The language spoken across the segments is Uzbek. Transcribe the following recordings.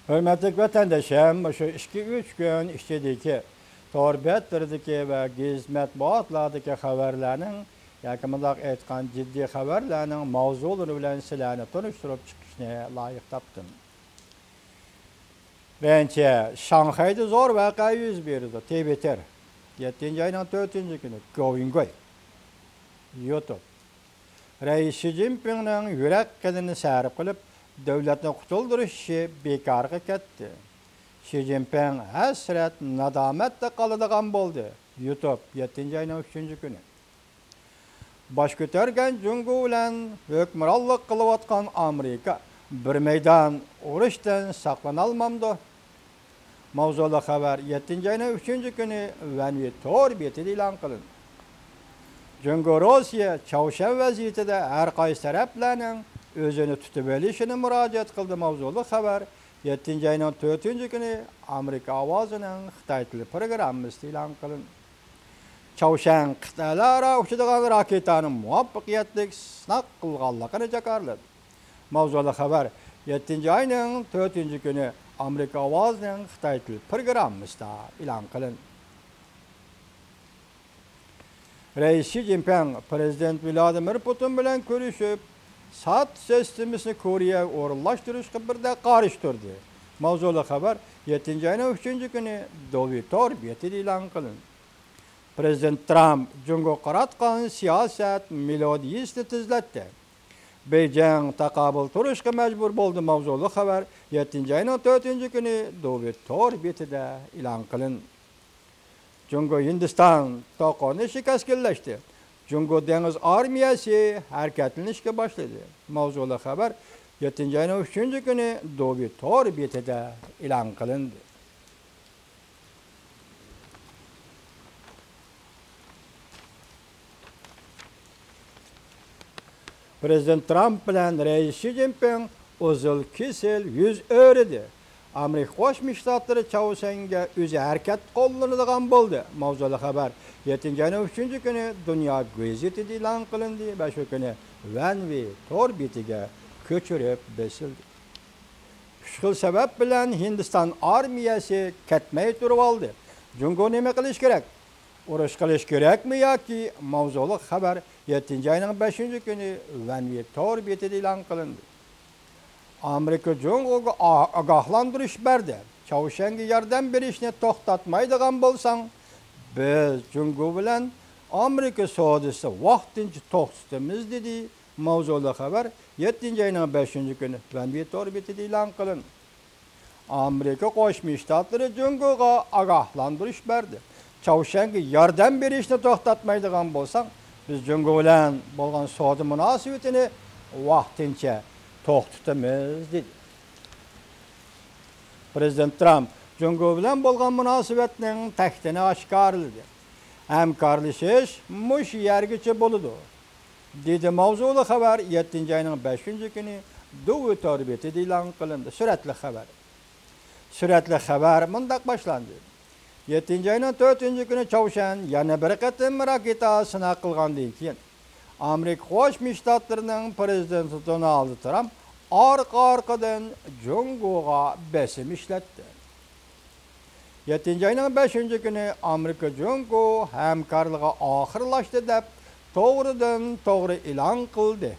Hürmetlik vatandaşım, şu 2-3 gün işçideki, torbettirdeki ve gizmet boğatlardaki haberlerinin, yakımıdak etkan ciddi haberlerinin mavzuları bilen silahını tanıştırıp çıkışına layık taptım. Bence Şanghay'da zor vaka yüz berdi, Tibet'er. 7. ayının 4. günü, Govingoy, YouTube. Reis Xi Jinping'nin yürek kedini sərip kılıp, devletini kutulduruşu bekarga ketdi. Xi Jinping hasret, nadametde kalıdığan boldu. YouTube 7. ayının 3. günü. Baş kötergen Jungo bilen hökmürallık kılıvatkan Amerika bir meydan uğruştan saklanalmamdı. Mavzulu haber 7. ayının 3. günü Venvi Tor betidi ilan kılın. Jungo Rusya Çavuşan vaziyetinde her qaysı taraflarının özünü tutup elişini müracaat kıldı mavzulu haber 7. ayının 4. günü Amerika avazının Xitay tili programı ilan kılın. Çavuşan Xitaylara uçuduğun raketanın muvaffakiyetlik sınak kılğanlıqını jakarladı. Mavzulu haber 7. ayının 4. günü Amerika avazının Xitay tili programı ilan kılın. Reis Xi Jinping, Prezident Vladimir Putin bilen görüşüp, sat sistemisini Kore'ye orunlaştırışqa birde qarıştırdı. Mavzulu haber 7. ayının 3. günü Dovitor beti ilan kılın. Prezident Trump, Jungo qaratqan siyaset melodiyasini tizletdi. Beijing taqabul turuşqa mecbur boldu mavzulu haber 7. ayının 4. günü Dovitor betide ilan kılın. Jungo Hindistan toqonu şikastleşti. Jungo Deniz Armiyası hareketlenişe başladı. Mavzulu haber 7. ayının 3. günü Dovitor betide ilan kılındı. Prezident Trump bilen Reis Xi Jinping uzul kesel yüz öğredi. Amerika Qo'shma Shtatlari Çavuşanga o'zi harakat qo'llanadigan bo'ldi. Mavzulu haber 7. ayının 3. günü Dünya gazetida e'lon qilindi va shu kuni Vanvi Tor betiga ko'chirib besildi. Shu sabab bilan Hindiston armiyasi ketmay turib oldi. Jungo nima qilish kerak? Urush qilish kerakmi yoki? Mavzulu haber 7. ayının 5. günü Vanvi Tor betida e'lon qilindi. Amerika Jungo'ga agahlandırış berdi. Çavuşanga yardım berishni to'xtatmaydigan bo'lsang, biz Jungo bilan Amerika savdosi vaqtincha to'xtatamiz dedi. Mavzulu haber 7. ayının 5. günü Vanvi Tor betida e'lon qilindi. Amerika Qo'shma Shtatlari Jungo'ga agahlandırış berdi. Çavuşanga yardım berishni to'xtatmaydigan bo'lsang, biz Jungo bilan bo'lgan savdo munosabatini vaqtincha to'xtatamiz dedi. Prezident Trump Jungo bilan bo'lgan munosabatning taxtini oshkorladi. Hamkorlashish mush yergacha bo'ladi, dedi mavzulu haber 7. ayının 5. günü Dovitor betida e'lon qilindi. Suratli haber mundaq boshlandi. 7. ayının 4. günü Çavuşan yana bir qatim raketa sinaq qilgandan keyin Amerika Qo'shma Shtatlarining prezidenti Donald Trump arka-arkadan Jungo'ga besim işletti. 7. ayının 5. günü Amerika Jungo hamkorligi oxirlashdi deb to'g'ridan-to'g'ri e'lon qildi.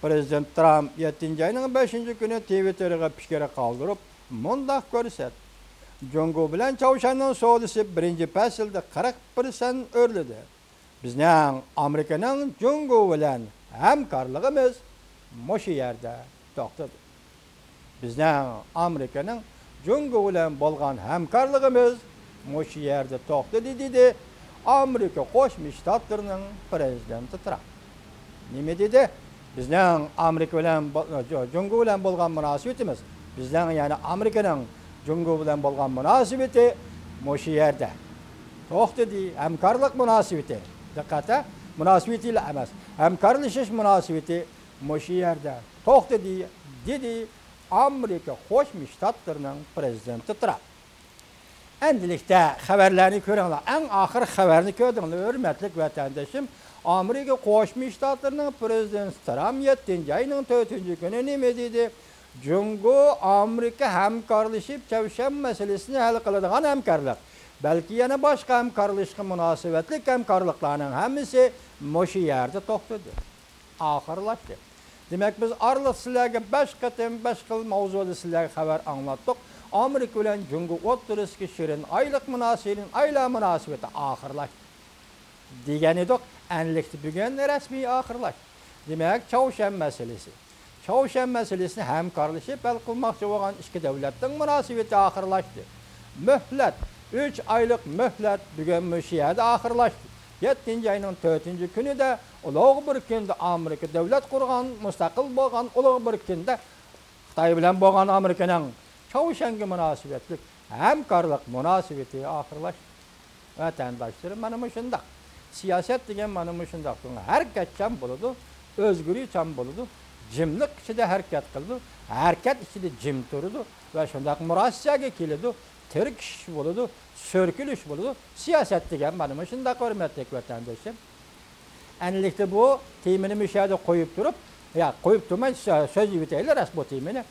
Prezident Trump 7. ayının 5. günü Twitter'ga fikr qoldirib, mundaq ko'rsatdi. Jungo bilan Çavuşanning savdosi birinchi faslda 40% o'rladi. Bizning Amerikaning Jungo bilan hamkorligimiz mushu yerda to'xtadi. Bizning Amerikaning Jungo bilan bo'lgan hamkorligimiz mushu yerda to'xtadi dedi Amerika Qo'shma Shtatlarining prezidenti Trump. Nima dedi? Bizning Amerika bilan Jungo bilan bo'lgan munosabatimiz, bizning ya'ni Amerikaning Jungo bilan bo'lgan munosabati mushu yerda to'xtadi. Hamkorlik munosabati, diqqat, munosabati emas, hamkorlashish munosabati mushu yerda to'xtadi dedi Amerika Qo'shma Shtatlarining prezidenti Trump. Endilikda xabarlarni ko'ringlar. Eng oxir xabarni ko'rdinglar, hurmatli vatandoshim. Amerika Qo'shma Shtatlarining prezidenti Trump 7. ayının 4. günü nima dedi? Jungo Amerika hamkorlashib Chavshan masalasini hal qiladigan hamkorlik. Balki yana boshqa hamkorlikqa munosabatli hamkorliklarning hammasi mushu yerda to'xtadi. Oxirlashdi. Demak biz orliq sizlarga 5 qatim 5 xil mavzuda sizlarga xabar anglatdik. Amerika bilan Jungo o'rtasidagi shirin oylik munosabati oxirlashdi. Degan edik, enlikdi bugun rasmiy oxirlashdi. Demak, Chavshan masalasi. Chavshan masalasini hamkorlashib hal qilmoqchi bo'lgan ikki davlatning munosabati oxirlashdi. Muhlat 3 oylik muhlat bugun mushu yerda oxirlashdi. 7-oyning 4-kunida ulug' bir kunda Amerika davlat qurgan, mustaqil bo'lgan ulug' bir kunda Xitoy bilan bo'lgan Amerikaning Chavshanga munosabatli hamkorlik munosabati oxirlashdi. Vatandoshlar mana shunday. Siyosat degan mana shunday. Harakatchan bo'ladi, o'zgaruvchan bo'ladi, jimlik ichida harakat qiladi, harakat ichida jim turadi va shunday murossaga keladi, tirkish bo'ladi, so'rkilish bo'ladi. Siyosat degan mana shunday hurmatli vatandoshlar. Enlikda bu temini mishada qo'yib turib, qo'yib turmay so'z yutaylar bu temini.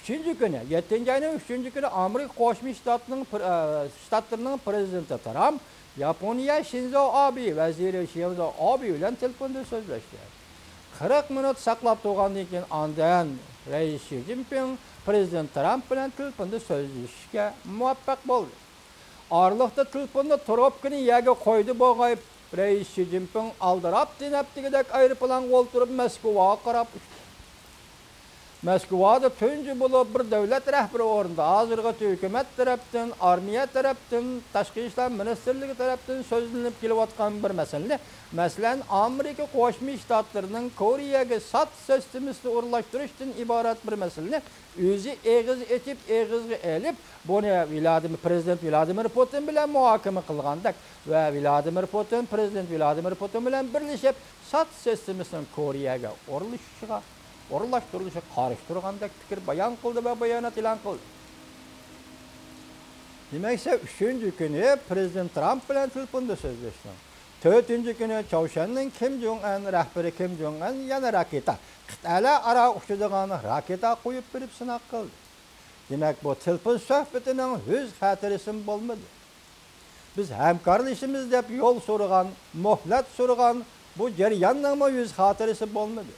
3-kuni, 7-oyning 3-kuni Amerika Qo'shma Shtatlarining prezidenti Trump Yaponiya Shinzo Abe vaziri Shinzo Abe bilan telefonda so'zlashdi. 40 minut saqlab turgandan keyin ondan Rais Xi Jinping prezident Trump bilan telefonda so'zlashishga muvaffaq bo'ldi. Orliqda telefonda trubkani yerga qo'ydi bo'g'ayib Rais Xi Jinping aldirab tinabtigidek aeroplan o'ltirib Moskvaga qarab Moskvada tunji bo'lib bir davlat rahbari o'rinda hozirgi hukumat tarafdan, armiya tarafdan, tashqi ishlar ministrligi tarafdan so'zlanib kelayotgan bir masala, masalan, Amerika Qo'shma Shtatlarining Koreyaga sot sistemasini o'rnashtirishdan iborat bir masala, o'zi eg'iz etib, eg'izga elib, buni prezident Vladimir Putin bilan muhokama qilgandak va Vladimir Putin prezident Vladimir Putin bilan birlashib sot sistemasini Koreyaga o'rnashtirilishi qarshi turgandek fikr bayon qildi va bayonot e'lon qildi. Demak, 3-kuni prezident Trump bilan telefonda so'zlashdi. 4-kuni Chavshanning Kim Jong-un rahbari Kim Jong-un yana raketa, qit'alar aro uchadigan raketa qo'yib berib sinov qildi. Demak, bu telefon suhbatining o'z xatirisi bo'lmadi. Biz hamkorlashimiz deb yo'l so'ragan, muhlat so'ragan bu jarayonning o'z xatirisi bo'lmadi.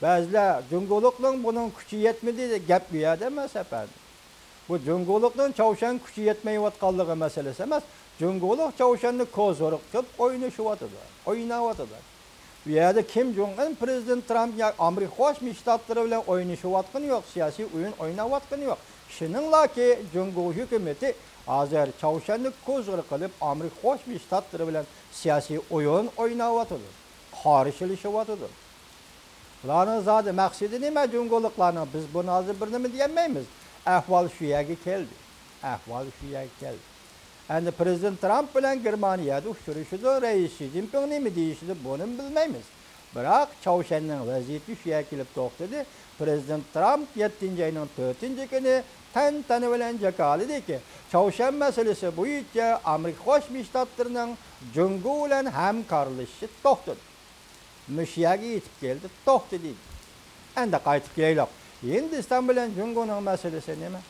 Ba'zilar Jungolukning buning kuchi yetmadi deb gap beradi emas efendim. Bu Jungolukning Chavshan kuchi yetmayotganligi masalasi emas. Jungoluk Chavshanni ko'zo'riq qilib o'ynayotdi. Bu yerda Kim Jong-un prezident Trump ya Amerika Qo'shma Shtatlari bilan o'ynashayotgani yo'q, siyosiy o'yin o'ynayotgani yo'q. Shuningdaki, Jungo hukumatı hozir Chavshanni ko'zo'riq qilib Amerika Qo'shma Shtatlari bilan siyosiy o'yin o'ynayotdi. Qarshilashyapti. Ularning zodi maqsadi nima Jungoluklarning? Biz buni hozir bir nima demaymiz. Ahvol shu yerga keldi. Endi prezident Trump bilan Germaniyada uchrashdi, Rais Xi Jinping nima deyishini buni bilmaymiz. Biroq Chavshanning vaziyati shu yerga kelib to'xtadi. Prezident Trump 7-oyning 4-kuni tantana bilan jakaladiki, Chavshan masalasi bo'yicha Amerika Qo'shma Shtatlarining Jungo bilan hamkorlashishi to'xtadi. Mushiyaga yetib keldi, to'xtadi. Endi qaytib kelaylik. Hindiston bilan Jungoning masalasi nima?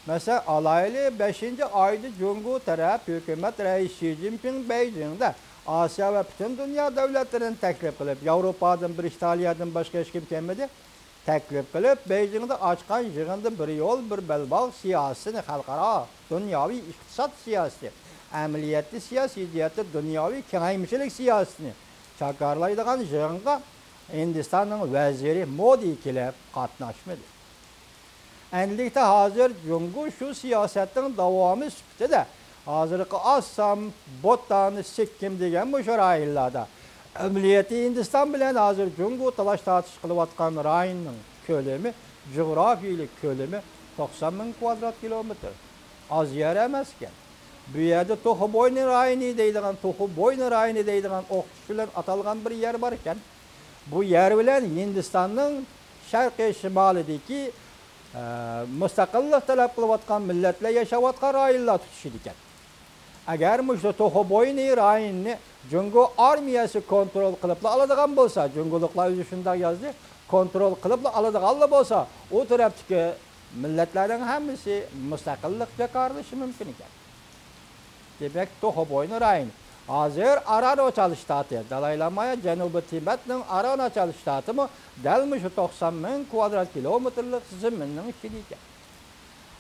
Mesela alayli 5-oyda Jungo taraf hukumat Rais Xi Jinping Beijingda Asiya va butun dunyo davlatlarini taklif qilib, Yevropadan bir Italiyadan boshqa hech kim kelmadi, taklif qilib Beijingda ochgan yig'inda bir yo'l, bir balbog' siyosatini xalqaro dunyoviy iqtisod siyosati, amaliyotli siyosat, dunyoviy kengayishchilik siyosatini takrorlaydigan yig'inga Hindistonning vaziri Modi kelib qatnashmadi. Enlikda hozir Jungo shu siyosatning davomi sifatida hozirgi Assam, Bhutan, Sikkim degan bu rayonlarda amaliyotli Hindiston bilan hozir Jungo talash tortish qilayotgan rayonning ko'lami, jug'rafiyalik ko'lami 90 ming kvadrat kilometr. Az yer emas ekan. Bu yerda To'xuboyni rayoni deydigan o'qitish bilan atalgan bir yer bor ekan. Bu yer bilan Hindistonning sharqiy shimolidagi mustaqillik talab qilayotgan millatlar yashayotgan rayonlar tutishir ekan. Agar shu To'xuboyni rayonni Jungo armiyasi kontrol qilib oladigan bo'lsa, Jungoliklar o'zi shunday yozdi, kontrol qilib oladiganlar bo'lsa, o tarafdagi millatlarning hammasi mustaqillik jakarlışı mümkün ekan. Demek Toxoboyni rayoni. Hozir Ararachal shtati, Dalay Lamaya Janubiy Tibetning Ararachal shtatimi dal shu 90 ming kvadrat kilometrlik zaminning ichida ekan.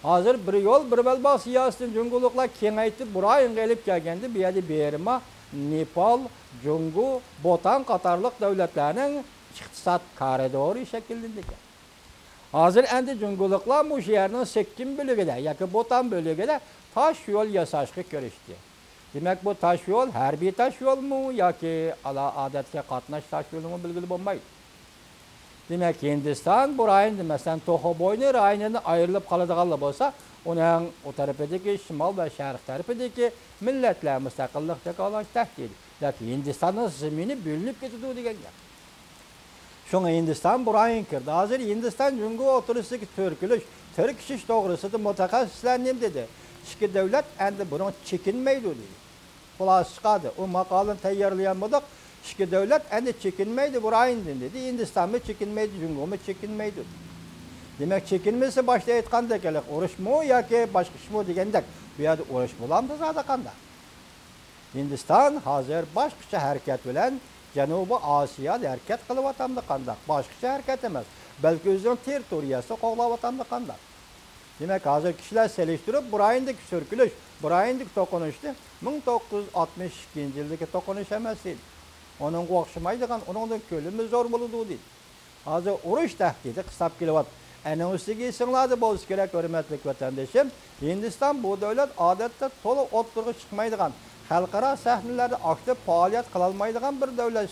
Hozir bir yo'l bir balbaq siyosatini junguliqlar kengaytib burayın gelib kelganda bu yerda Berma, Nepal, Jungu, Botan qatorliq davlatlarning iqtisod koridori shakllangan ekan. Hozir endi junguliqlar bu yerning 8 bo'ligida yoki Botan bo'ligida taş yol yasashga kirishdi. Demek bu taş yol harbiy taş yol mu yoki odatga qatnash taş yolu mu belgili bo'lmaydi. Demek Hindiston bu rayonni masalan Toxoboyni rayonidan ayrilib qoladiganlar bo'lsa, uning o tarafidagi shimol va sharq tarafidagi millatlar mustaqillik jakalash tahdid. Yoki Hindistonning zamini bo'linib ketadi degan gap. Şuna Hindiston bu rayon kirdi. Hozir Hindiston jungu o'tirisidagi Türk to'g'risida mutaxassislar nima dedi? İki devlet endi buni çekinmeydi dedi. Xulası chiqadi. O maqolani tayyorlagan bo'ldik. İki devlet endi çekinmeydi bu rayondan dedi. Hindiston mı çekinmeydi, jungu mu çekinmeydi. Demek çekinmesi başta aytgandek ele urushmi yoki boshqa ishmi degandek. Bu yerda urush bo'lamdi zada qanda. Hindiston hozir boshqacha harakat bilan Janubiy Osiyoda harakat qilyapti qandaq. Boshqacha harakat emas. Balki o'zining territoriyasini qo'g'layapti qandaq. Demek hozir kishilar selishtirib, bu rayondagi so'rkilish, bu rayondagi to'qinishni 1962 yildagi to'qinish emas edi. Onun o'xshamaydigan, uningdan ko'limi zo'r bo'ladi deydi. Hozir urush tahdidi qisab kelyapti. Ana ustiga esinglarda bo'lish kerak, hurmatli vatandoshim. Hindiston bu davlat odatda to'liq o'ttirg'i chiqmaydigan, xalqaro sahnalarda aktiv faoliyat qila olmaydigan bir davlat